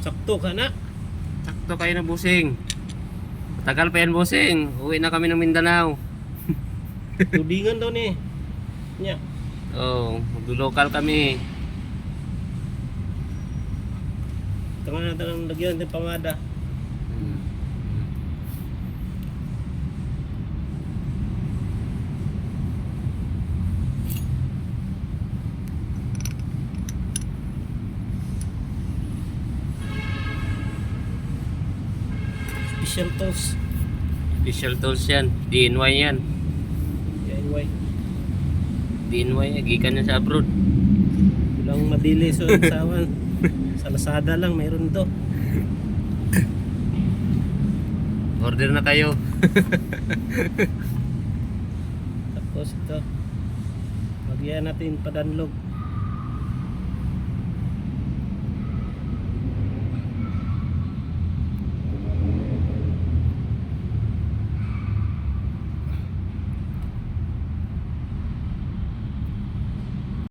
Sakto ka na. Sakto kayo na, bossing. Tagal pa yan, bossing. Uwi na kami ng Mindanao. Tudingan daw ni. Nya. Oh, maglo-local kami. Tanga natin ang lagyan ng pamada. Hmm. Special tools. Special tools yan. DNY yan. DIY. DNY, gikan yan sa abroad. Walang madili so sawan. Sa Lazada lang mayroon to. Order na kayo. Tapos ito. Lagyan natin padanlog.